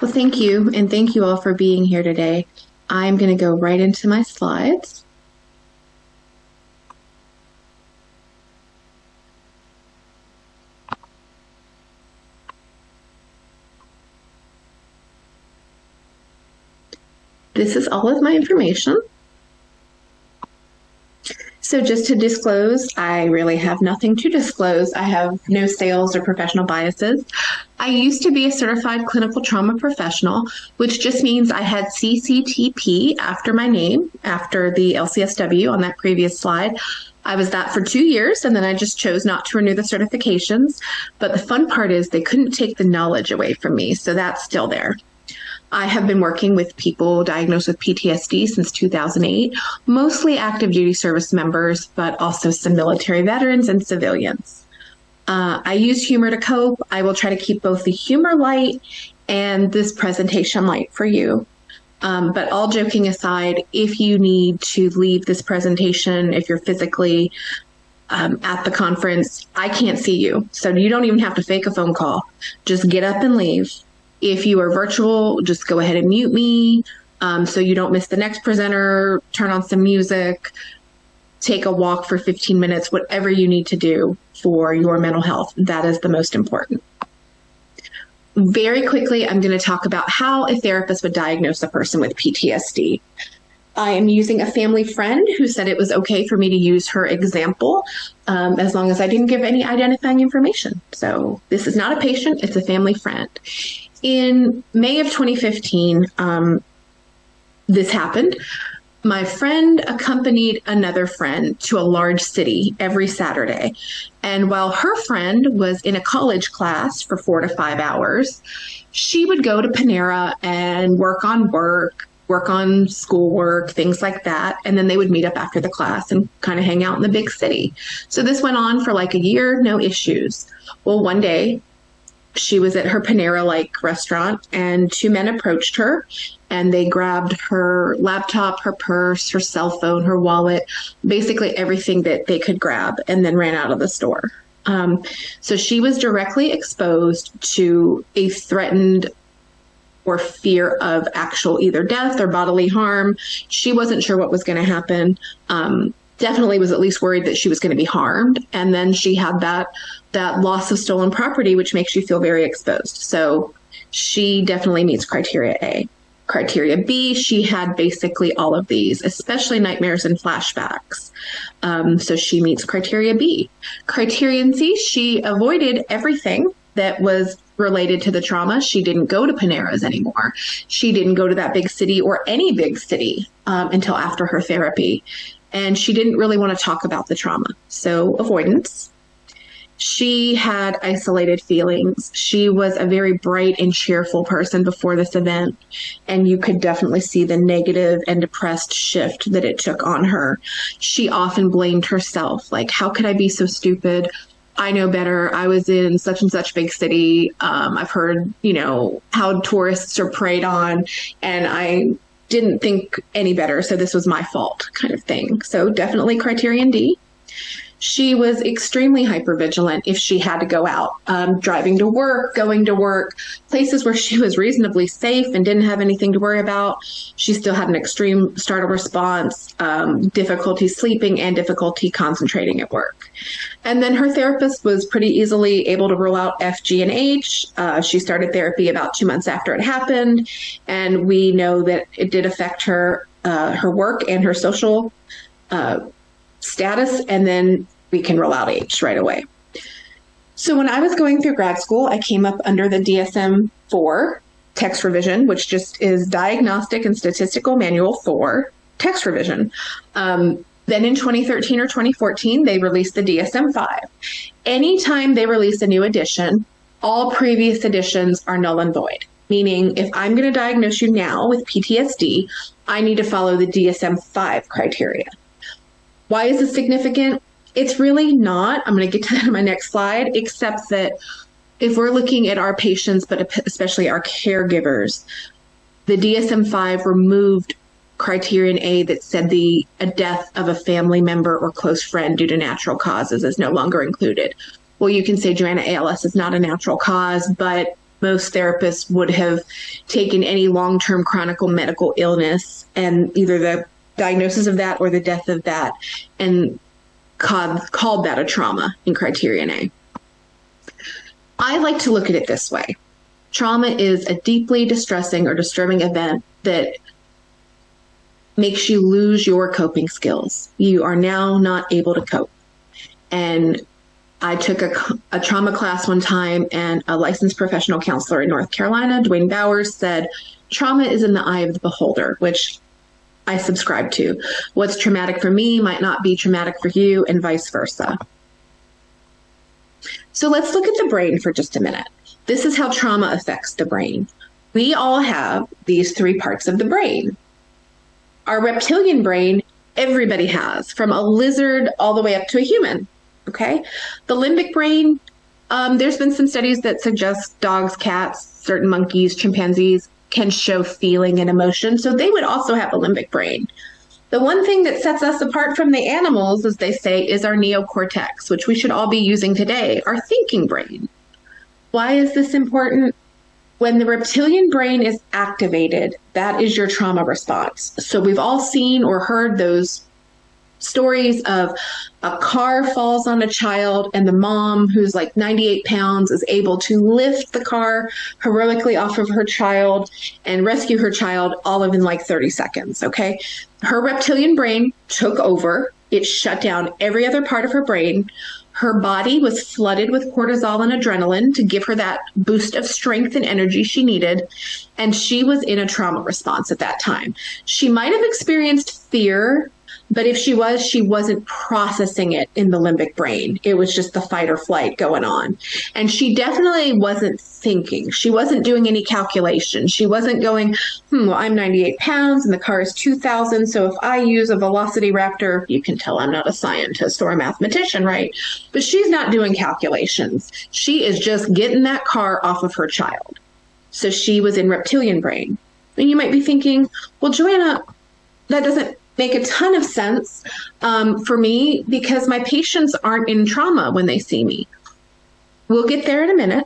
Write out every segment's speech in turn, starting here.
Well, thank you, and thank you all for being here today. I'm going to go right into my slides. This is all of my information. So just to disclose, I really have nothing to disclose. I have no sales or professional biases. I used to be a certified clinical trauma professional, which just means I had CCTP after my name, after the LCSW on that previous slide. I was that for 2 years, and then I just chose not to renew the certifications. But the fun part is they couldn't take the knowledge away from me, so that's still there. I have been working with people diagnosed with PTSD since 2008, mostly active duty service members, but also some military veterans and civilians. I use humor to cope. I will try to keep both the humor light and this presentation light for you. But all joking aside, if you need to leave this presentation, if you're physically at the conference, I can't see you. So you don't even have to fake a phone call. Just get up and leave. If you are virtual, just go ahead and mute me so you don't miss the next presenter, turn on some music, take a walk for 15 minutes, whatever you need to do for your mental health. That is the most important. Very quickly, I'm going to talk about how a therapist would diagnose a person with PTSD. I am using a family friend who said it was okay for me to use her example as long as I didn't give any identifying information. So this is not a patient, it's a family friend. In May of 2015, this happened. My friend accompanied another friend to a large city every Saturday. And while her friend was in a college class for 4 to 5 hours, she would go to Panera and work on schoolwork, things like that. And then they would meet up after the class and kind of hang out in the big city. So this went on for like a year, no issues. Well, one day she was at her Panera-like restaurant and 2 men approached her and they grabbed her laptop, her purse, her cell phone, her wallet, basically everything that they could grab, and then ran out of the store. So she was directly exposed to a threatened or fear of actual either death or bodily harm. She wasn't sure what was going to happen. Definitely was at least worried that she was going to be harmed. And then she had that loss of stolen property, which makes you feel very exposed. So she definitely meets criteria A. Criteria B, she had basically all of these, especially nightmares and flashbacks. So she meets criteria B. Criterion C, she avoided everything that was related to the trauma. She didn't go to Panera's anymore. She didn't go to that big city or any big city until after her therapy. And she didn't really want to talk about the trauma. So avoidance. She had isolated feelings. She was a very bright and cheerful person before this event. And you could definitely see the negative and depressed shift that it took on her. She often blamed herself. Like, how could I be so stupid? I know better. I was in such and such big city. I've heard, how tourists are preyed on, and I didn't think any better. So this was my fault kind of thing. So definitely criterion D. She was extremely hypervigilant if she had to go out, driving to work, going to work, places where she was reasonably safe and didn't have anything to worry about. She still had an extreme startle response, difficulty sleeping, and difficulty concentrating at work. And then her therapist was pretty easily able to rule out F, G, and H. She started therapy about 2 months after it happened, and we know that it did affect her work and her social status, and then we can roll out H right away. So when I was going through grad school, I came up under the DSM-4 text revision, which just is Diagnostic and Statistical Manual for Text Revision. Then in 2013 or 2014, they released the DSM-5. Anytime they release a new edition, all previous editions are null and void. Meaning, if I'm going to diagnose you now with PTSD, I need to follow the DSM-5 criteria. Why is this significant? It's really not. I'm going to get to that in my next slide, except that if we're looking at our patients, but especially our caregivers, the DSM-5 removed criterion A that said a death of a family member or close friend due to natural causes is no longer included. Well, you can say, Joanna, ALS is not a natural cause, but most therapists would have taken any long-term chronic medical illness and either the diagnosis of that or the death of that and called that a trauma in criterion A. I like to look at it this way. Trauma is a deeply distressing or disturbing event that makes you lose your coping skills. You are now not able to cope. And I took a trauma class one time, and a licensed professional counselor in North Carolina, Dwayne Bowers, said, trauma is in the eye of the beholder, which I subscribe to. What's traumatic for me might not be traumatic for you, and vice versa. So let's look at the brain for just a minute. This is how trauma affects the brain. We all have these three parts of the brain. Our reptilian brain, everybody has, from a lizard all the way up to a human. Okay. The limbic brain, there's been some studies that suggest dogs, cats, certain monkeys, chimpanzees can show feeling and emotion. So they would also have a limbic brain. The one thing that sets us apart from the animals, as they say, is our neocortex, which we should all be using today, our thinking brain. Why is this important? When the reptilian brain is activated, that is your trauma response. So we've all seen or heard those stories of a car falls on a child and the mom, who's like 98 pounds, is able to lift the car heroically off of her child and rescue her child all of in like 30 seconds. Okay. Her reptilian brain took over. It shut down every other part of her brain. Her body was flooded with cortisol and adrenaline to give her that boost of strength and energy she needed. And she was in a trauma response at that time. She might have experienced fear, but if she wasn't processing it in the limbic brain. It was just the fight or flight going on. And she definitely wasn't thinking. She wasn't doing any calculation. She wasn't going, well, I'm 98 pounds and the car is 2,000. So if I use a velocity raptor, you can tell I'm not a scientist or a mathematician, right? But she's not doing calculations. She is just getting that car off of her child. So she was in reptilian brain. And you might be thinking, well, Joanna, that doesn't make a ton of sense for me because my patients aren't in trauma when they see me. We'll get there in a minute,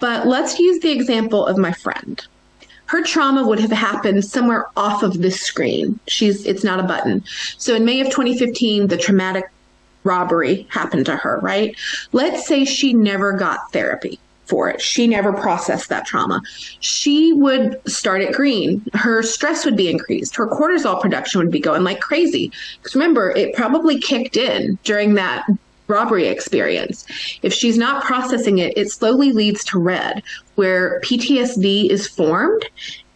but let's use the example of my friend. Her trauma would have happened somewhere off of this screen. It's not a button. So in May of 2015, the traumatic robbery happened to her, right? Let's say she never got therapy for it. She never processed that trauma. She would start at green. Her stress would be increased. Her cortisol production would be going like crazy. Because remember, it probably kicked in during that robbery experience. If she's not processing it, it slowly leads to red, where PTSD is formed,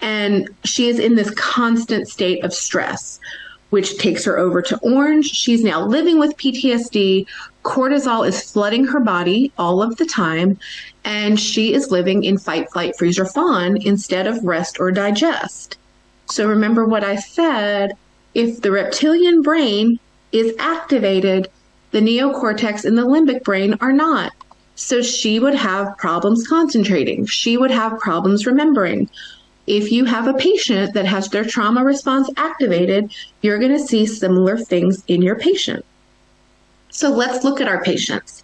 and she is in this constant state of stress, which takes her over to orange. She's now living with PTSD. Cortisol is flooding her body all of the time, and she is living in fight, flight, freeze, or fawn instead of rest or digest. So remember what I said, if the reptilian brain is activated, the neocortex and the limbic brain are not. So she would have problems concentrating. She would have problems remembering. If you have a patient that has their trauma response activated, you're going to see similar things in your patient. So let's look at our patients.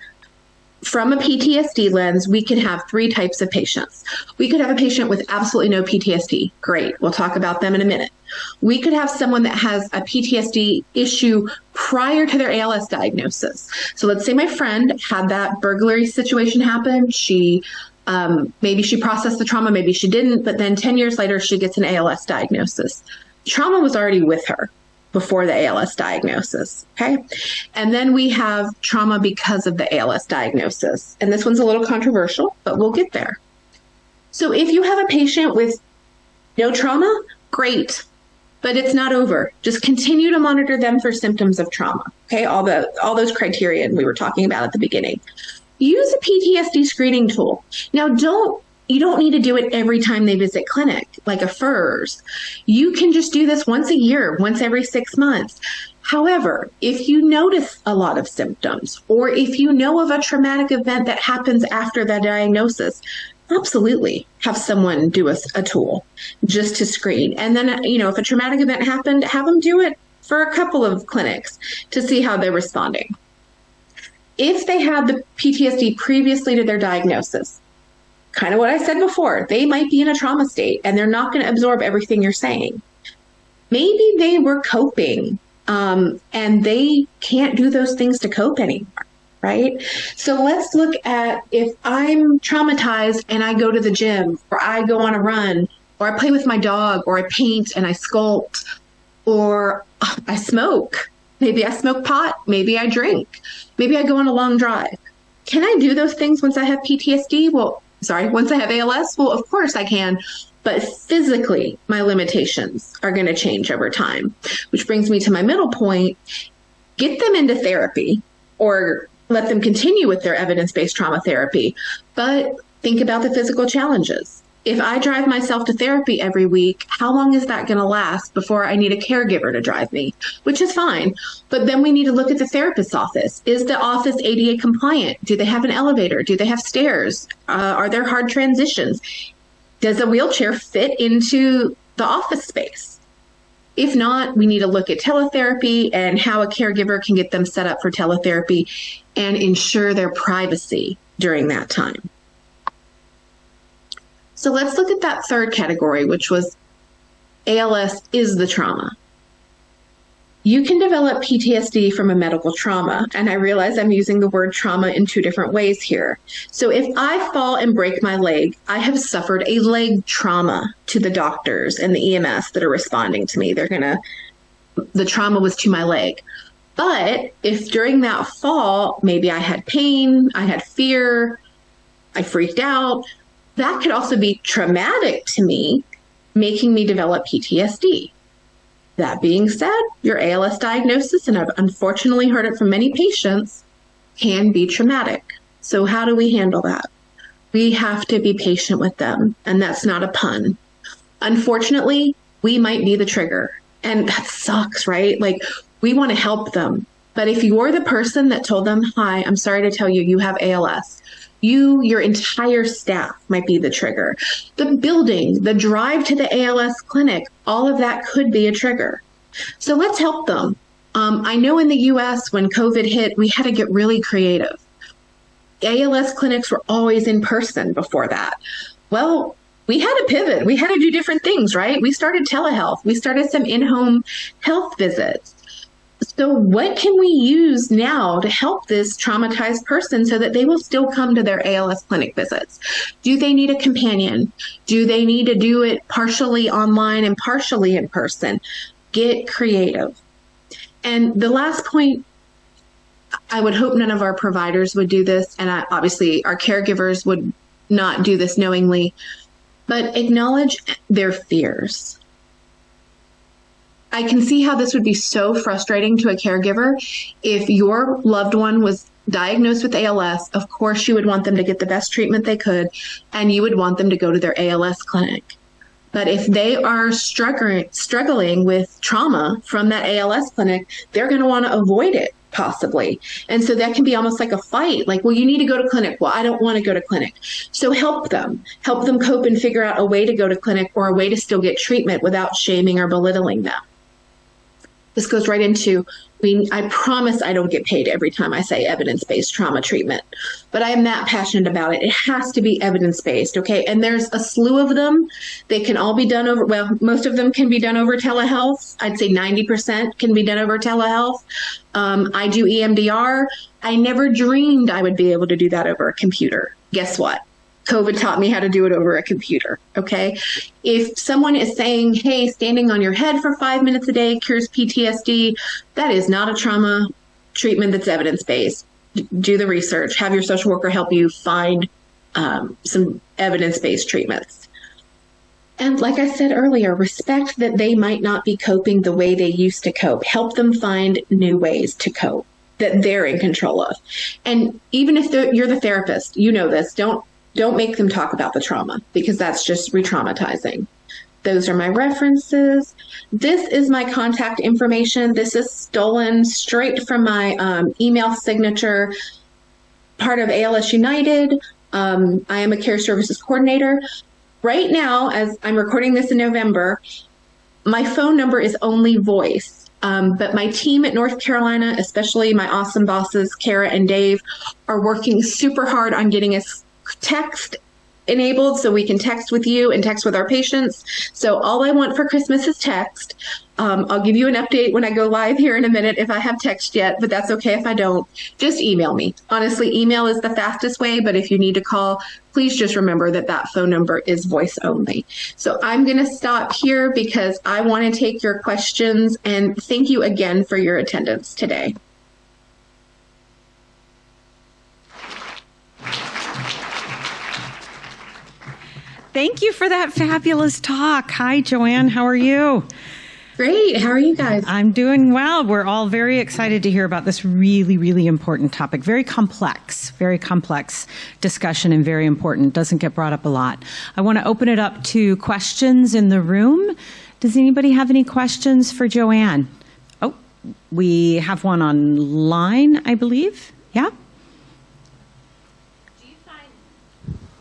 From a PTSD lens, we can have three types of patients. We could have a patient with absolutely no PTSD. Great. We'll talk about them in a minute. We could have someone that has a PTSD issue prior to their ALS diagnosis. So let's say my friend had that burglary situation happen. Maybe she processed the trauma, maybe she didn't, but then 10 years later, she gets an ALS diagnosis. Trauma was already with her before the ALS diagnosis, okay? And then we have trauma because of the ALS diagnosis. And this one's a little controversial, but we'll get there. So if you have a patient with no trauma, great, but it's not over. Just continue to monitor them for symptoms of trauma, okay? All those criteria we were talking about at the beginning. Use a PTSD screening tool. Now, you don't need to do it every time they visit clinic, like a FERS. You can just do this once a year, once every 6 months. However, if you notice a lot of symptoms, or if you know of a traumatic event that happens after the diagnosis, absolutely have someone do a tool just to screen. And then, if a traumatic event happened, have them do it for a couple of clinics to see how they're responding. If they had the PTSD previously to their diagnosis, kind of what I said before. They might be in a trauma state and they're not going to absorb everything you're saying. Maybe they were coping, and they can't do those things to cope anymore. Right? So let's look at if I'm traumatized and I go to the gym, or I go on a run, or I play with my dog, or I paint and I sculpt, or I smoke. Maybe I smoke pot. Maybe I drink. Maybe I go on a long drive. Can I do those things once I have PTSD? Once I have ALS? Well, of course I can. But physically, my limitations are going to change over time, which brings me to my middle point. Get them into therapy, or let them continue with their evidence-based trauma therapy, but think about the physical challenges. If I drive myself to therapy every week, how long is that going to last before I need a caregiver to drive me? Which is fine. But then we need to look at the therapist's office. Is the office ADA compliant? Do they have an elevator? Do they have stairs? Are there hard transitions? Does a wheelchair fit into the office space? If not, we need to look at teletherapy and how a caregiver can get them set up for teletherapy and ensure their privacy during that time. So let's look at that third category, which was ALS is the trauma. You can develop PTSD from a medical trauma, and I realize I'm using the word trauma in two different ways here. So if I fall and break my leg, I have suffered a leg trauma to the doctors and the EMS that are responding to me. The trauma was to my leg. But if during that fall, maybe I had pain, I had fear, I freaked out, that could also be traumatic to me, making me develop PTSD. That being said, your ALS diagnosis, and I've unfortunately heard it from many patients, can be traumatic. So how do we handle that? We have to be patient with them, and that's not a pun. Unfortunately, we might be the trigger, and that sucks, right? Like, we want to help them. But if you're the person that told them, hi, I'm sorry to tell you, you have ALS, your entire staff might be the trigger. The building, the drive to the ALS clinic, all of that could be a trigger. So let's help them. I know in the US, when COVID hit, we had to get really creative. ALS clinics were always in person before that. Well, we had to pivot. We had to do different things, right? We started telehealth. We started some in-home health visits. So what can we use now to help this traumatized person so that they will still come to their ALS clinic visits? Do they need a companion? Do they need to do it partially online and partially in person? Get creative. And the last point, I would hope none of our providers would do this, and obviously our caregivers would not do this knowingly, but acknowledge their fears. I can see how this would be so frustrating to a caregiver. If your loved one was diagnosed with ALS, of course you would want them to get the best treatment they could, and you would want them to go to their ALS clinic. But if they are struggling with trauma from that ALS clinic, they're going to want to avoid it, possibly. And so that can be almost like a fight. Like, well, you need to go to clinic. Well, I don't want to go to clinic. So help them cope and figure out a way to go to clinic or a way to still get treatment without shaming or belittling them. This goes right into, I promise I don't get paid every time I say evidence-based trauma treatment, but I am that passionate about it. It has to be evidence-based, okay? And there's a slew of them. They can all be done most of them can be done over telehealth. I'd say 90% can be done over telehealth. I do EMDR. I never dreamed I would be able to do that over a computer. Guess what? COVID taught me how to do it over a computer, okay? If someone is saying, hey, standing on your head for 5 minutes a day cures PTSD, that is not a trauma treatment that's evidence-based. Do the research. Have your social worker help you find some evidence-based treatments. And like I said earlier, respect that they might not be coping the way they used to cope. Help them find new ways to cope that they're in control of. And even if you're the therapist, you know this, don't make them talk about the trauma, because that's just re-traumatizing. Those are my references. This is my contact information. This is stolen straight from my email signature, part of ALS United. I am a care services coordinator. Right now, as I'm recording this in November, my phone number is only voice. But my team at North Carolina, especially my awesome bosses, Kara and Dave, are working super hard on getting us text enabled so we can text with you and text with our patients. So all I want for Christmas is text. I'll give you an update when I go live here in a minute if I have text yet, but that's okay if I don't. Just email me. Honestly, email is the fastest way, but if you need to call, please just remember that that phone number is voice only. So I'm going to stop here because I want to take your questions, and thank you again for your attendance today. Thank you for that fabulous talk. Hi, Joanne. How are you? Great. How are you guys? I'm doing well. We're all very excited to hear about this really, really important topic. Very complex discussion and very important. Doesn't get brought up a lot. I want to open it up to questions in the room. Does anybody have any questions for Joanne? Oh, we have one online, I believe. Yeah?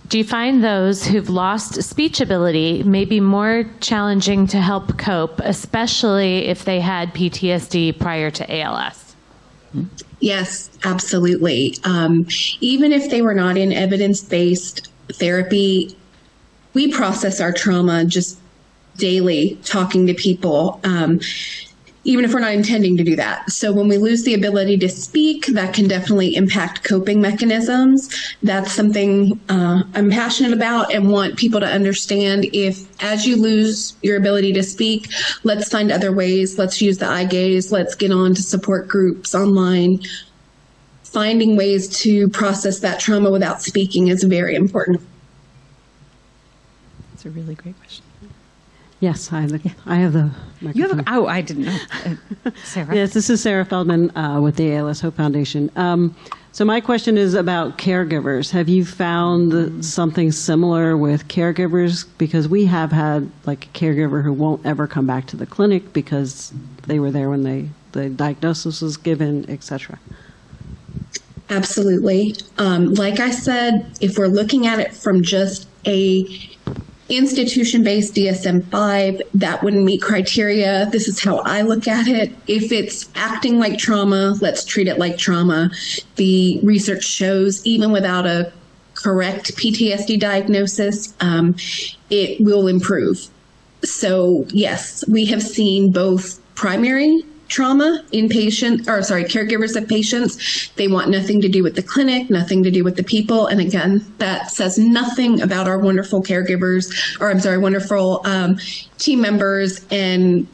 Do you find those who've lost speech ability may be more challenging to help cope, especially if they had PTSD prior to ALS? Yes, absolutely. Even if they were not in evidence-based therapy, we process our trauma just daily, talking to people, even if we're not intending to do that. So when we lose the ability to speak, that can definitely impact coping mechanisms. That's something I'm passionate about and want people to understand. If as you lose your ability to speak, let's find other ways. Let's use the eye gaze. Let's get on to support groups online. Finding ways to process that trauma without speaking is very important. That's a really great question. Yes, I have the microphone. You have I didn't know. Sarah? Yes, this is Sarah Feldman with the ALS Hope Foundation. So my question is about caregivers. Have you found something similar with caregivers? Because we have had like a caregiver who won't ever come back to the clinic because they were there when the diagnosis was given, etc. Absolutely. Like I said, if we're looking at it from just a institution-based DSM-5, that wouldn't meet criteria. This is how I look at it. If it's acting like trauma, let's treat it like trauma. The research shows even without a correct PTSD diagnosis, it will improve. So yes, we have seen both primary trauma in caregivers of patients. They want nothing to do with the clinic, nothing to do with the people. And again, that says nothing about our wonderful wonderful team members and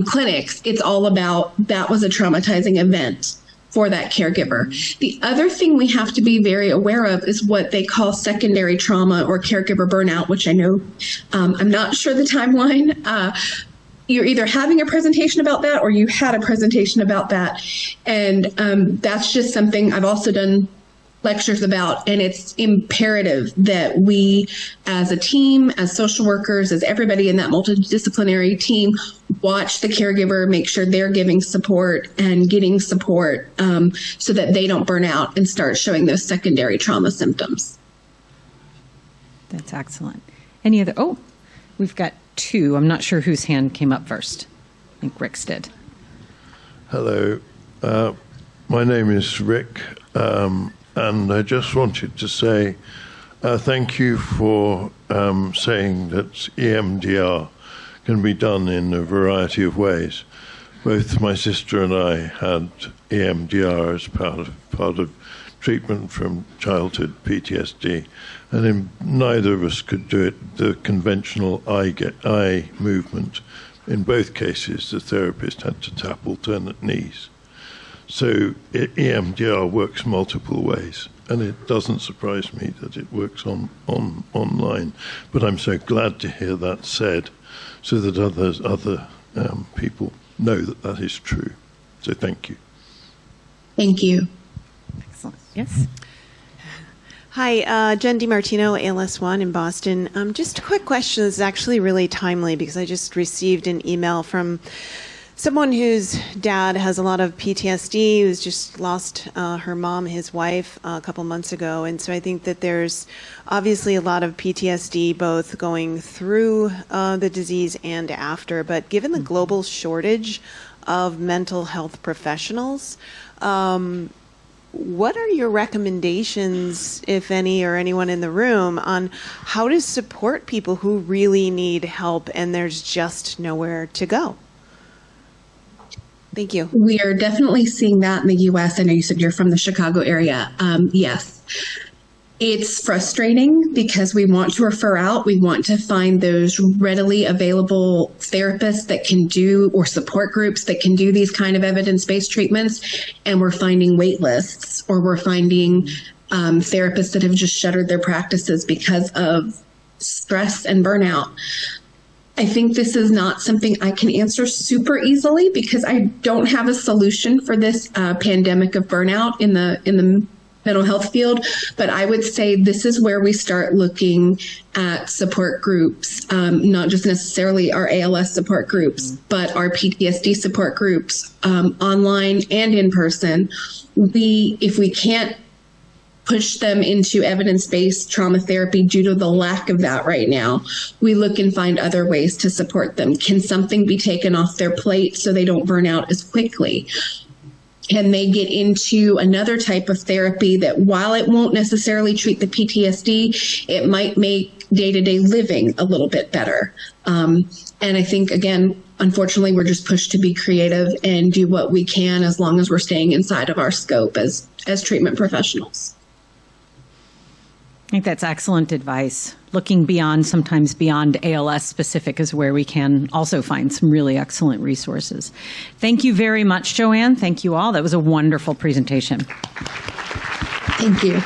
clinics. It's all about that was a traumatizing event for that caregiver. The other thing we have to be very aware of is what they call secondary trauma or caregiver burnout, which I know I'm not sure the timeline. You're either having a presentation about that or you had a presentation about that. And that's just something I've also done lectures about. And it's imperative that we as a team, as social workers, as everybody in that multidisciplinary team, watch the caregiver, make sure they're giving support and getting support so that they don't burn out and start showing those secondary trauma symptoms. That's excellent. Any other? Oh, we've got two. I'm not sure whose hand came up first. I think Rick's did. Hello. My name is Rick, and I just wanted to say thank you for saying that EMDR can be done in a variety of ways. Both my sister and I had EMDR as part of treatment from childhood PTSD, and neither of us could do it the conventional eye movement. In both cases, the therapist had to tap alternate knees. So EMDR works multiple ways, and it doesn't surprise me that it works online. But I'm so glad to hear that said, so that other people know that is true. So thank you. Thank you. Excellent. Yes. Hi, Jen DiMartino, ALS1 in Boston. Just a quick question. This is actually really timely because I just received an email from someone whose dad has a lot of PTSD, who's just lost her mom, his wife, a couple months ago. And so I think that there's obviously a lot of PTSD both going through the disease and after. But given the global shortage of mental health professionals, what are your recommendations, if any, or anyone in the room, on how to support people who really need help and there's just nowhere to go? Thank you. We are definitely seeing that in the U.S. I know you said you're from the Chicago area. Yes. It's frustrating because we want to refer out. We want to find those readily available therapists that can do, or support groups that can do these kind of evidence-based treatments. And we're finding wait lists, or we're finding therapists that have just shuttered their practices because of stress and burnout. I think this is not something I can answer super easily because I don't have a solution for this pandemic of burnout in the mental health field, but I would say this is where we start looking at support groups, not just necessarily our ALS support groups, but our PTSD support groups, online and in person. If we can't push them into evidence-based trauma therapy due to the lack of that right now, we look and find other ways to support them. Can something be taken off their plate so they don't burn out as quickly? Can they get into another type of therapy that, while it won't necessarily treat the PTSD, it might make day-to-day living a little bit better? And I think, again, unfortunately, we're just pushed to be creative and do what we can as long as we're staying inside of our scope as treatment professionals. I think that's excellent advice. Looking beyond, sometimes beyond ALS specific, is where we can also find some really excellent resources. Thank you very much, Joanne. Thank you all. That was a wonderful presentation. Thank you.